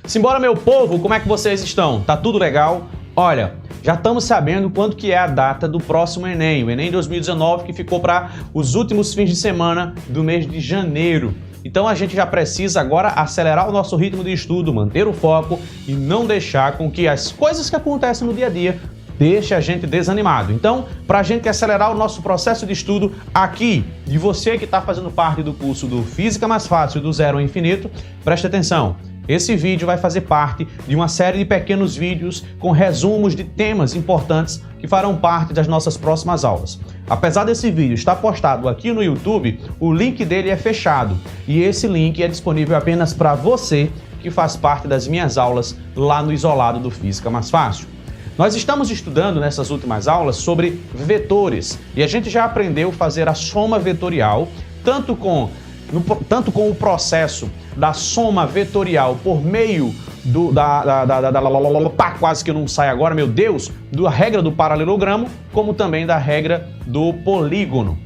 Simbora, meu povo, como é que vocês estão? Tá tudo legal? Olha, já estamos sabendo quanto que é a data do próximo Enem, o Enem 2019, que ficou para os últimos fins de semana do mês de janeiro. Então a gente já precisa agora acelerar o nosso ritmo de estudo, manter o foco e não deixar com que as coisas que acontecem no dia a dia deixem a gente desanimado. Então, para a gente acelerar o nosso processo de estudo aqui, e você que está fazendo parte do curso do Física Mais Fácil do Zero ao Infinito, preste atenção. Esse vídeo vai fazer parte de uma série de pequenos vídeos com resumos de temas importantes que farão parte das nossas próximas aulas. Apesar desse vídeo estar postado aqui no YouTube, o link dele é fechado e esse link é disponível apenas para você que faz parte das minhas aulas lá no Isolado do Física Mais Fácil. Nós estamos estudando nessas últimas aulas sobre vetores e a gente já aprendeu a fazer a soma vetorial, tanto com o processo da soma vetorial por meio quase que não sai agora, meu Deus, da regra do paralelogramo, como também da regra do polígono.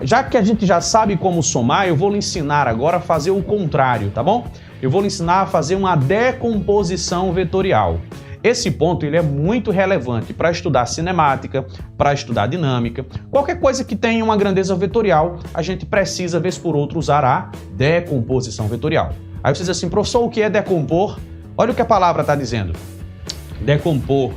Já que a gente já sabe como somar, eu vou lhe ensinar agora a fazer o contrário, tá bom? Eu vou lhe ensinar a fazer uma decomposição vetorial. Esse ponto ele é muito relevante para estudar cinemática, para estudar dinâmica. Qualquer coisa que tenha uma grandeza vetorial, a gente precisa, vez por outra, usar a decomposição vetorial. Aí você diz assim, professor, o que é decompor? Olha o que a palavra está dizendo. Decompor.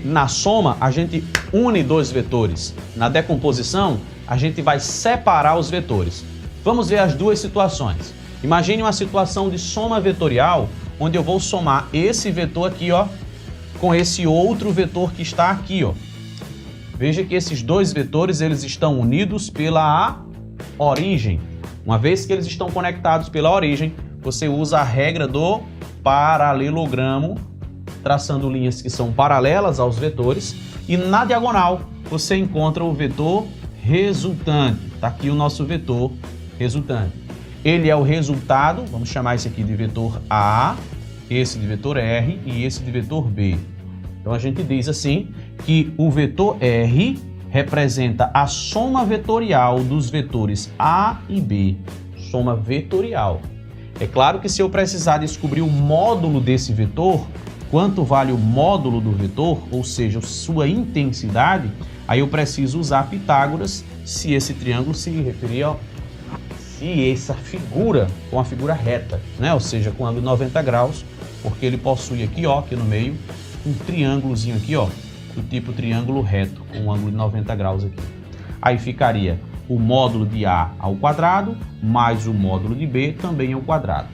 Na soma, a gente une dois vetores. Na decomposição, a gente vai separar os vetores. Vamos ver as duas situações. Imagine uma situação de soma vetorial, onde eu vou somar esse vetor aqui, ó, com esse outro vetor que está aqui, ó. Veja que esses dois vetores, eles estão unidos pela origem. Uma vez que eles estão conectados pela origem, você usa a regra do paralelogramo, traçando linhas que são paralelas aos vetores, e na diagonal você encontra o vetor resultante. Está aqui o nosso vetor resultante. Ele é o resultado, vamos chamar esse aqui de vetor A, esse de vetor R e esse de vetor B. Então a gente diz assim que o vetor R representa a soma vetorial dos vetores A e B. Soma vetorial. É claro que se eu precisar descobrir o módulo desse vetor, quanto vale o módulo do vetor, ou seja, sua intensidade, aí eu preciso usar Pitágoras se esse triângulo se referir a essa figura com uma figura reta, né? Ou seja, com ângulo de 90 graus, porque ele possui aqui, ó, aqui no meio, um triângulozinho aqui, ó, do tipo triângulo reto, com um ângulo de 90 graus aqui. Aí ficaria o módulo de A ao quadrado, mais o módulo de B também ao quadrado.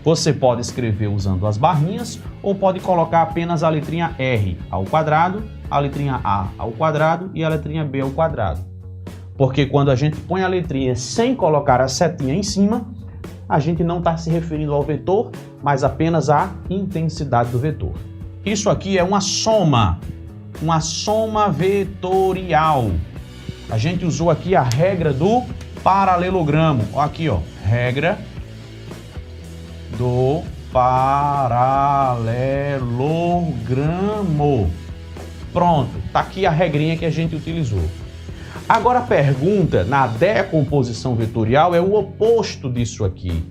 Você pode escrever usando as barrinhas, ou pode colocar apenas a letrinha R ao quadrado, a letrinha A ao quadrado e a letrinha B ao quadrado. Porque quando a gente põe a letrinha sem colocar a setinha em cima, a gente não está se referindo ao vetor, mas apenas à intensidade do vetor. Isso aqui é uma soma vetorial. A gente usou aqui a regra do paralelogramo. Ó, aqui, ó, regra do paralelogramo. Pronto, tá aqui a regrinha que a gente utilizou. Agora a pergunta na decomposição vetorial é o oposto disso aqui.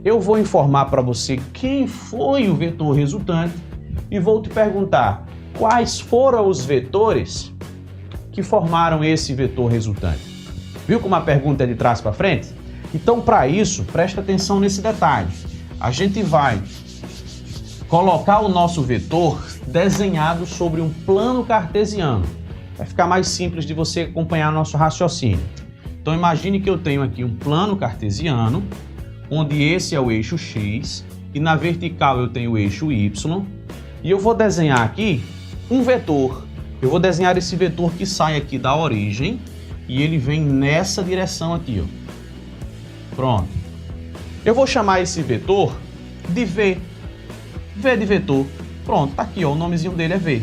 Eu vou informar para você quem foi o vetor resultante e vou te perguntar quais foram os vetores que formaram esse vetor resultante. Viu como a pergunta é de trás para frente? Então, para isso, presta atenção nesse detalhe. A gente vai colocar o nosso vetor desenhado sobre um plano cartesiano. Vai ficar mais simples de você acompanhar nosso raciocínio. Então imagine que eu tenho aqui um plano cartesiano, onde esse é o eixo X, e na vertical eu tenho o eixo Y, e eu vou desenhar aqui um vetor. Eu vou desenhar esse vetor que sai aqui da origem, e ele vem nessa direção aqui, ó. Pronto. Eu vou chamar esse vetor de V. V de vetor. Pronto, tá aqui, ó, o nomezinho dele é V.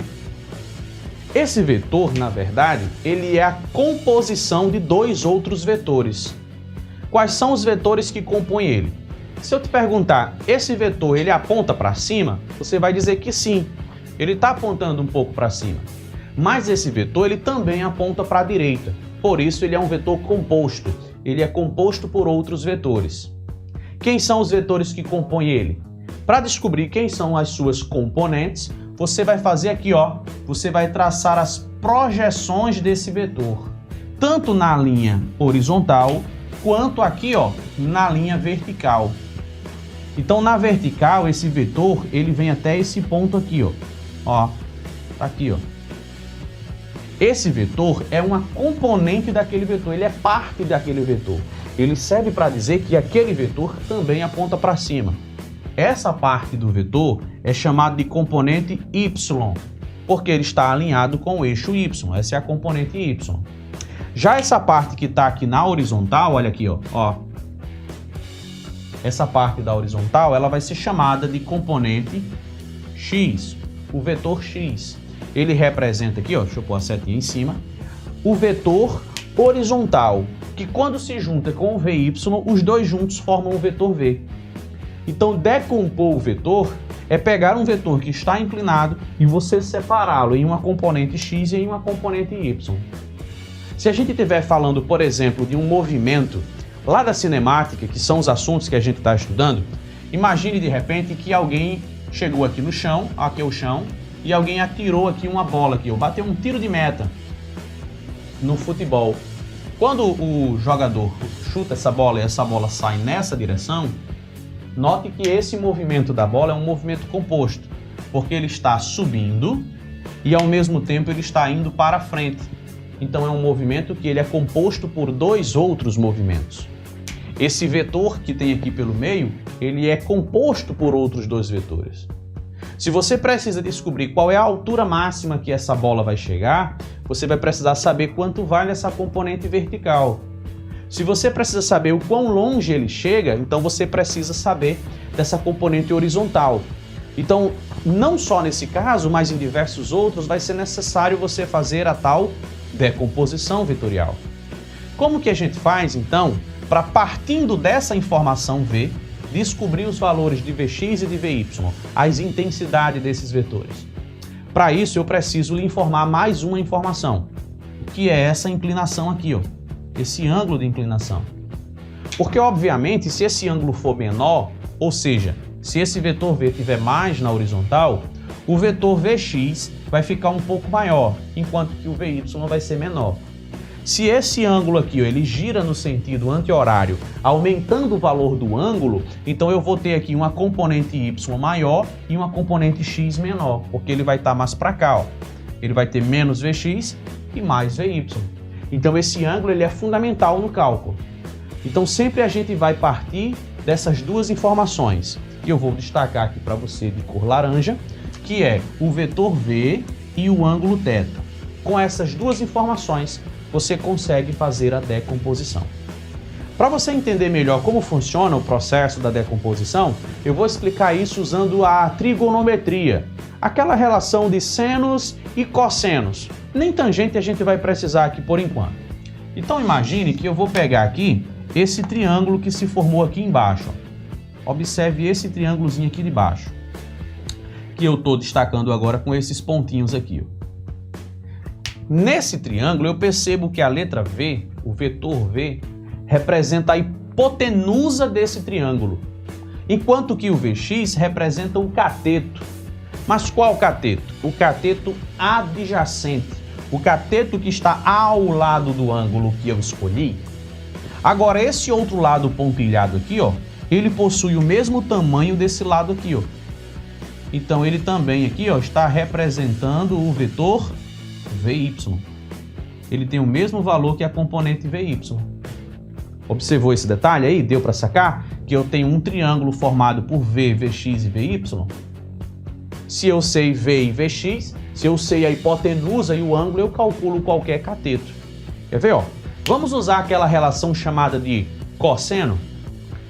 Esse vetor, na verdade, ele é a composição de dois outros vetores. Quais são os vetores que compõem ele? Se eu te perguntar, esse vetor ele aponta para cima, você vai dizer que sim, ele está apontando um pouco para cima. Mas esse vetor ele também aponta para a direita, por isso ele é um vetor composto, ele é composto por outros vetores. Quem são os vetores que compõem ele? Para descobrir quem são as suas componentes, você vai fazer aqui, ó, você vai traçar as projeções desse vetor, tanto na linha horizontal, quanto aqui, ó, na linha vertical. Então, na vertical, esse vetor, ele vem até esse ponto aqui, ó. Ó, tá aqui, ó. Esse vetor é uma componente daquele vetor, ele é parte daquele vetor. Ele serve para dizer que aquele vetor também aponta para cima. Essa parte do vetor é chamada de componente Y, porque ele está alinhado com o eixo Y. Essa é a componente Y. Já essa parte que está aqui na horizontal, olha aqui, ó. Essa parte da horizontal, ela vai ser chamada de componente X, o vetor X. Ele representa aqui, ó, deixa eu pôr a setinha em cima, o vetor horizontal, que quando se junta com o VY, os dois juntos formam o vetor V. Então, decompor o vetor é pegar um vetor que está inclinado e você separá-lo em uma componente X e em uma componente Y. Se a gente estiver falando, por exemplo, de um movimento lá da cinemática, que são os assuntos que a gente está estudando, imagine de repente que alguém chegou aqui no chão, aqui é o chão, e alguém atirou aqui uma bola aqui, ou bateu um tiro de meta no futebol. Quando o jogador chuta essa bola e essa bola sai nessa direção, note que esse movimento da bola é um movimento composto, porque ele está subindo e ao mesmo tempo ele está indo para frente. Então é um movimento que ele é composto por dois outros movimentos. Esse vetor que tem aqui pelo meio, ele é composto por outros dois vetores. Se você precisa descobrir qual é a altura máxima que essa bola vai chegar, você vai precisar saber quanto vale essa componente vertical. Se você precisa saber o quão longe ele chega, então você precisa saber dessa componente horizontal. Então, não só nesse caso, mas em diversos outros, vai ser necessário você fazer a tal decomposição vetorial. Como que a gente faz, então, para, partindo dessa informação V, descobrir os valores de Vx e de Vy, as intensidades desses vetores? Para isso, eu preciso lhe informar mais uma informação, que é essa inclinação aqui, ó, esse ângulo de inclinação. Porque, obviamente, se esse ângulo for menor, ou seja, se esse vetor V estiver mais na horizontal, o vetor Vx vai ficar um pouco maior, enquanto que o Vy vai ser menor. Se esse ângulo aqui, ó, ele gira no sentido anti-horário, aumentando o valor do ângulo, então eu vou ter aqui uma componente Y maior e uma componente X menor, porque ele vai estar mais para cá, ó. Ele vai ter menos Vx e mais Vy. Então esse ângulo ele é fundamental no cálculo. Então sempre a gente vai partir dessas duas informações, que eu vou destacar aqui para você de cor laranja, que é o vetor V e o ângulo θ. Com essas duas informações, você consegue fazer a decomposição. Para você entender melhor como funciona o processo da decomposição, eu vou explicar isso usando a trigonometria, aquela relação de senos e cossenos. Nem tangente a gente vai precisar aqui por enquanto. Então imagine que eu vou pegar aqui esse triângulo que se formou aqui embaixo. Observe esse triângulozinho aqui de baixo, que eu estou destacando agora com esses pontinhos aqui. Nesse triângulo eu percebo que a letra V, o vetor V, representa a hipotenusa desse triângulo, enquanto que o Vx representa um cateto. Mas qual cateto? O cateto adjacente, o cateto que está ao lado do ângulo que eu escolhi. Agora esse outro lado pontilhado aqui, ó, ele possui o mesmo tamanho desse lado aqui, ó. Então ele também aqui, ó, está representando o vetor Vy. Ele tem o mesmo valor que a componente Vy. Observou esse detalhe aí? Deu para sacar que eu tenho um triângulo formado por V, Vx e Vy? Se eu sei V e Vx, se eu sei a hipotenusa e o ângulo, eu calculo qualquer cateto. Quer ver, ó? Vamos usar aquela relação chamada de cosseno?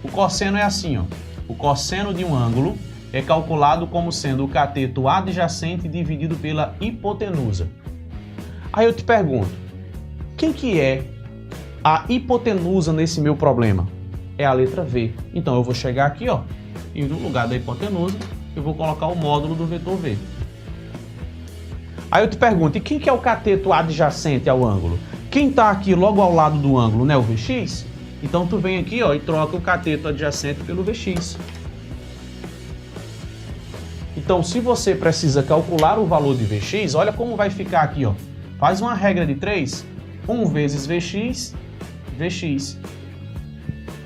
O cosseno é assim, ó. O cosseno de um ângulo é calculado como sendo o cateto adjacente dividido pela hipotenusa. Aí eu te pergunto, quem que é a hipotenusa nesse meu problema? É a letra V. Então eu vou chegar aqui, ó, e no lugar da hipotenusa, eu vou colocar o módulo do vetor V. Aí eu te pergunto, e quem que é o cateto adjacente ao ângulo? Quem está aqui logo ao lado do ângulo, né? O Vx? Então tu vem aqui, ó, e troca o cateto adjacente pelo Vx. Então, se você precisa calcular o valor de Vx, olha como vai ficar aqui, ó. Faz uma regra de 3, 1 vezes Vx, Vx.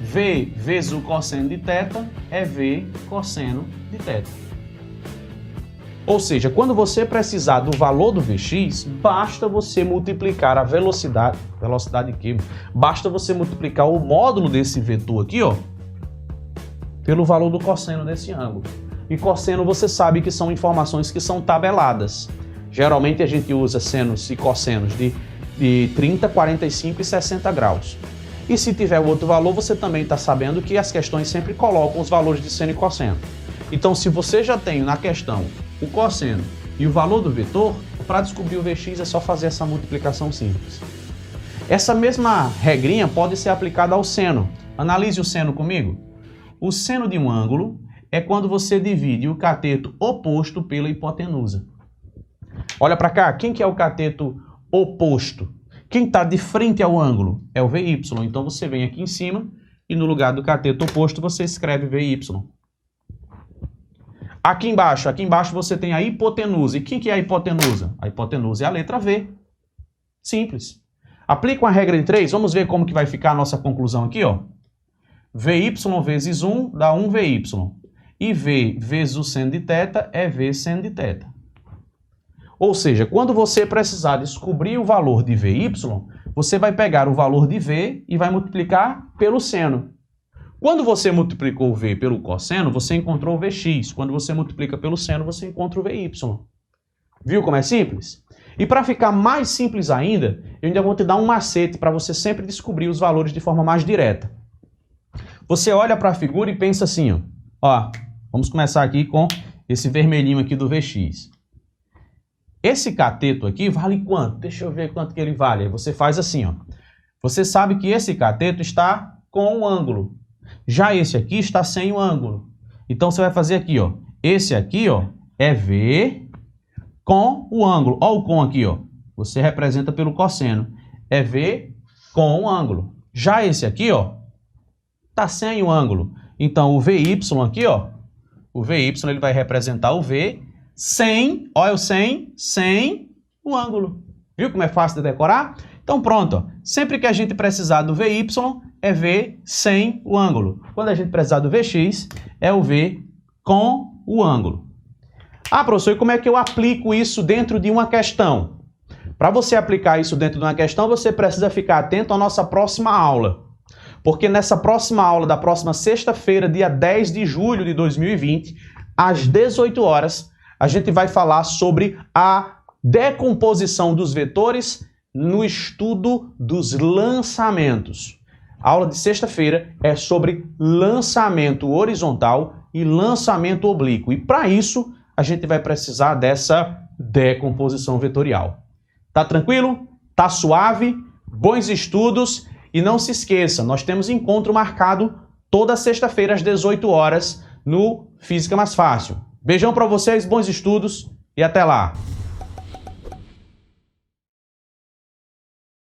V vezes o cosseno de θ é V cosseno de θ. Ou seja, quando você precisar do valor do Vx, basta você multiplicar a velocidade aqui, basta você multiplicar o módulo desse vetor aqui, ó, pelo valor do cosseno desse ângulo. E cosseno você sabe que são informações que são tabeladas. Geralmente a gente usa senos e cossenos de 30, 45 e 60 graus. E se tiver outro valor, você também está sabendo que as questões sempre colocam os valores de seno e cosseno. Então, se você já tem na questão o cosseno e o valor do vetor, para descobrir o Vx é só fazer essa multiplicação simples. Essa mesma regrinha pode ser aplicada ao seno. Analise o seno comigo. O seno de um ângulo é quando você divide o cateto oposto pela hipotenusa. Olha para cá, quem que é o cateto oposto? Quem está de frente ao ângulo é o VY. Então você vem aqui em cima e no lugar do cateto oposto você escreve VY. Aqui embaixo você tem a hipotenusa. E quem que é a hipotenusa? A hipotenusa é a letra V. Simples. Aplica uma regra de 3, vamos ver como que vai ficar a nossa conclusão aqui, ó. VY vezes 1 dá 1VY. E V vezes o seno de θ é V seno de θ. Ou seja, quando você precisar descobrir o valor de VY, você vai pegar o valor de V e vai multiplicar pelo seno. Quando você multiplicou o V pelo cosseno, você encontrou o Vx. Quando você multiplica pelo seno, você encontra o VY. Viu como é simples? E para ficar mais simples ainda, eu ainda vou te dar um macete para você sempre descobrir os valores de forma mais direta. Você olha para a figura e pensa assim, ó, vamos começar aqui com esse vermelhinho aqui do Vx. Esse cateto aqui vale quanto? Deixa eu ver quanto que ele vale. Aí você faz assim, ó. Você sabe que esse cateto está com um ângulo. Já esse aqui está sem o ângulo. Então você vai fazer aqui, ó. Esse aqui, ó, é V com o ângulo. Ó o com aqui, ó. Você representa pelo cosseno. É V com o ângulo. Já esse aqui, ó, tá sem o ângulo. Então o VY aqui, ó, o VY ele vai representar o V sem, olha o sem o ângulo. Viu como é fácil de decorar? Então pronto, ó. Sempre que a gente precisar do VY, é V sem o ângulo. Quando a gente precisar do Vx, é o V com o ângulo. Ah, professor, e como é que eu aplico isso dentro de uma questão? Para você aplicar isso dentro de uma questão, você precisa ficar atento à nossa próxima aula. Porque nessa próxima aula da próxima sexta-feira, dia 10 de julho de 2020, às 18 horas, a gente vai falar sobre a decomposição dos vetores no estudo dos lançamentos. A aula de sexta-feira é sobre lançamento horizontal e lançamento oblíquo. E para isso, a gente vai precisar dessa decomposição vetorial. Tá tranquilo? Tá suave? Bons estudos? E não se esqueça, nós temos encontro marcado toda sexta-feira às 18 horas no Física Mais Fácil. Beijão para vocês, bons estudos e até lá!